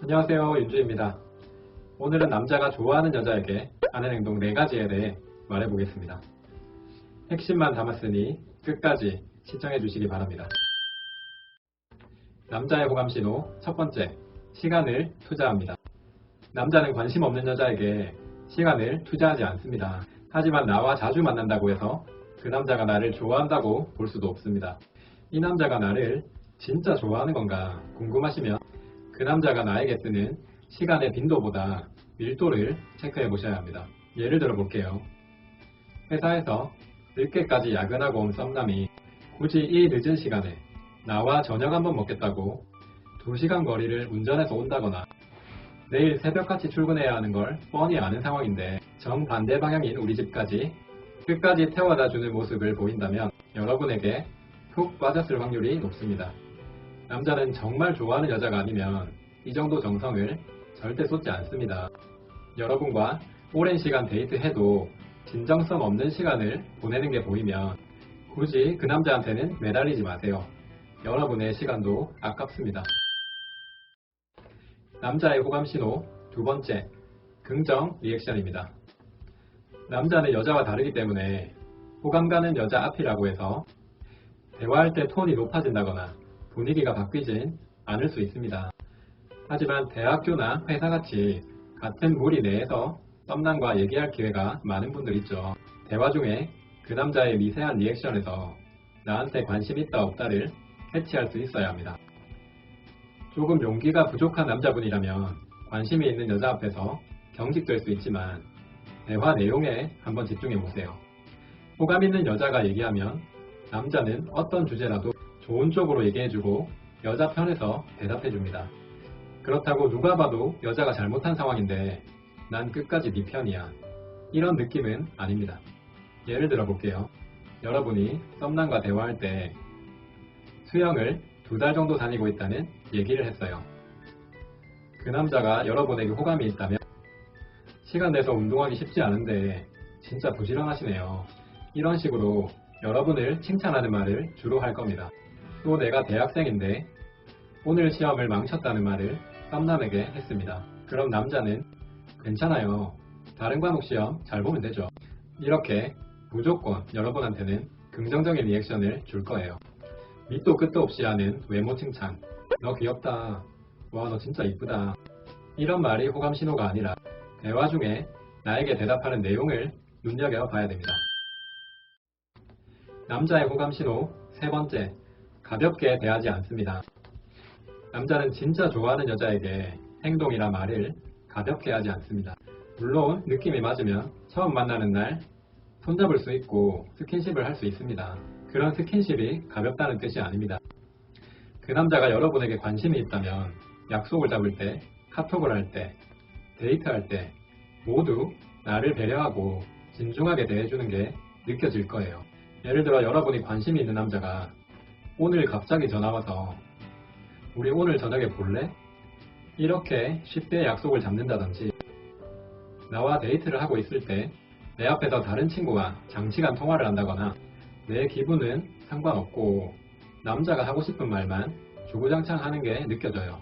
안녕하세요, 윤주입니다. 오늘은 남자가 좋아하는 여자에게 하는 행동 4가지에 대해 말해보겠습니다. 핵심만 담았으니 끝까지 시청해 주시기 바랍니다. 남자의 호감신호 첫 번째, 시간을 투자합니다. 남자는 관심 없는 여자에게 시간을 투자하지 않습니다. 하지만 나와 자주 만난다고 해서 그 남자가 나를 좋아한다고 볼 수도 없습니다. 이 남자가 나를 진짜 좋아하는 건가 궁금하시면 그 남자가 나에게 쓰는 시간의 빈도보다 밀도를 체크해 보셔야 합니다. 예를 들어 볼게요. 회사에서 늦게까지 야근하고 온 썸남이 굳이 이 늦은 시간에 나와 저녁 한번 먹겠다고 2시간 거리를 운전해서 온다거나 내일 새벽같이 출근해야 하는 걸 뻔히 아는 상황인데 정반대 방향인 우리 집까지 끝까지 태워다 주는 모습을 보인다면 여러분에게 푹 빠졌을 확률이 높습니다. 남자는 정말 좋아하는 여자가 아니면 이 정도 정성을 절대 쏟지 않습니다. 여러분과 오랜 시간 데이트해도 진정성 없는 시간을 보내는 게 보이면 굳이 그 남자한테는 매달리지 마세요. 여러분의 시간도 아깝습니다. 남자의 호감 신호 두 번째, 긍정 리액션입니다. 남자는 여자와 다르기 때문에 호감 가는 여자 앞이라고 해서 대화할 때 톤이 높아진다거나 분위기가 바뀌진 않을 수 있습니다. 하지만 대학교나 회사같이 같은 무리 내에서 썸남과 얘기할 기회가 많은 분들 있죠. 대화 중에 그 남자의 미세한 리액션에서 나한테 관심 있다 없다를 캐치할 수 있어야 합니다. 조금 용기가 부족한 남자분이라면 관심이 있는 여자 앞에서 경직될 수 있지만 대화 내용에 한번 집중해보세요. 호감 있는 여자가 얘기하면 남자는 어떤 주제라도 좋은 쪽으로 얘기해주고 여자 편에서 대답해줍니다. 그렇다고 누가 봐도 여자가 잘못한 상황인데 난 끝까지 네 편이야, 이런 느낌은 아닙니다. 예를 들어 볼게요. 여러분이 썸남과 대화할 때 수영을 2달 정도 다니고 있다는 얘기를 했어요. 그 남자가 여러분에게 호감이 있다면 시간 내서 운동하기 쉽지 않은데 진짜 부지런하시네요, 이런 식으로 여러분을 칭찬하는 말을 주로 할 겁니다. 또 내가 대학생인데 오늘 시험을 망쳤다는 말을 썸남에게 했습니다. 그럼 남자는 괜찮아요, 다른 과목 시험 잘 보면 되죠, 이렇게 무조건 여러분한테는 긍정적인 리액션을 줄 거예요. 밑도 끝도 없이 하는 외모 칭찬, 너 귀엽다, 와 너 진짜 이쁘다, 이런 말이 호감 신호가 아니라 대화 중에 나에게 대답하는 내용을 눈여겨봐야 됩니다. 남자의 호감 신호 세 번째, 가볍게 대하지 않습니다. 남자는 진짜 좋아하는 여자에게 행동이나 말을 가볍게 하지 않습니다. 물론 느낌이 맞으면 처음 만나는 날 손잡을 수 있고 스킨십을 할 수 있습니다. 그런 스킨십이 가볍다는 뜻이 아닙니다. 그 남자가 여러분에게 관심이 있다면 약속을 잡을 때, 카톡을 할 때, 데이트할 때 모두 나를 배려하고 진중하게 대해주는 게 느껴질 거예요. 예를 들어 여러분이 관심이 있는 남자가 오늘 갑자기 전화와서 우리 오늘 저녁에 볼래? 이렇게 쉽게 약속을 잡는다든지, 나와 데이트를 하고 있을 때 내 앞에서 다른 친구와 장시간 통화를 한다거나 내 기분은 상관없고 남자가 하고 싶은 말만 주구장창 하는 게 느껴져요.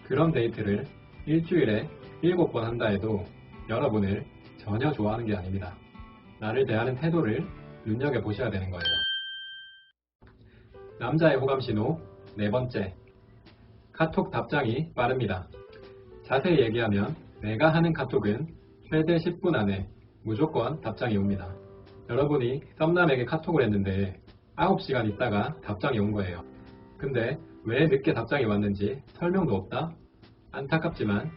그런 데이트를 일주일에 7번 한다 해도 여러분을 전혀 좋아하는 게 아닙니다. 나를 대하는 태도를 눈여겨보셔야 되는 거예요. 남자의 호감 신호 네 번째, 카톡 답장이 빠릅니다. 자세히 얘기하면 내가 하는 카톡은 최대 10분 안에 무조건 답장이 옵니다. 여러분이 썸남에게 카톡을 했는데 9시간 있다가 답장이 온 거예요. 근데 왜 늦게 답장이 왔는지 설명도 없다? 안타깝지만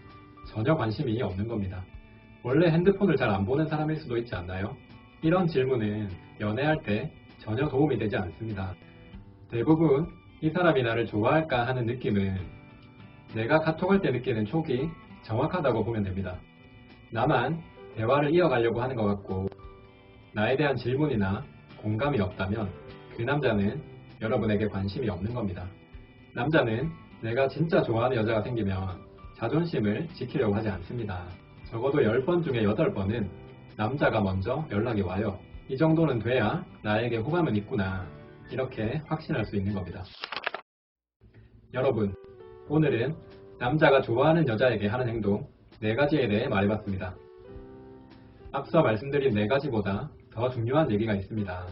전혀 관심이 없는 겁니다. 원래 핸드폰을 잘 안 보는 사람일 수도 있지 않나요? 이런 질문은 연애할 때 전혀 도움이 되지 않습니다. 대부분 이 사람이 나를 좋아할까 하는 느낌은 내가 카톡할 때 느끼는 촉이 정확하다고 보면 됩니다. 나만 대화를 이어가려고 하는 것 같고 나에 대한 질문이나 공감이 없다면 그 남자는 여러분에게 관심이 없는 겁니다. 남자는 내가 진짜 좋아하는 여자가 생기면 자존심을 지키려고 하지 않습니다. 적어도 10번 중에 8번은 남자가 먼저 연락이 와요. 이 정도는 돼야 나에게 호감은 있구나, 이렇게 확신할 수 있는 겁니다. 여러분, 오늘은 남자가 좋아하는 여자에게 하는 행동 4가지에 대해 말해봤습니다. 앞서 말씀드린 4가지보다 더 중요한 얘기가 있습니다.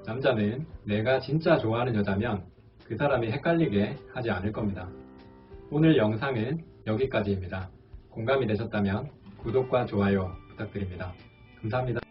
남자는 내가 진짜 좋아하는 여자면 그 사람이 헷갈리게 하지 않을 겁니다. 오늘 영상은 여기까지입니다. 공감이 되셨다면 구독과 좋아요 부탁드립니다. 감사합니다.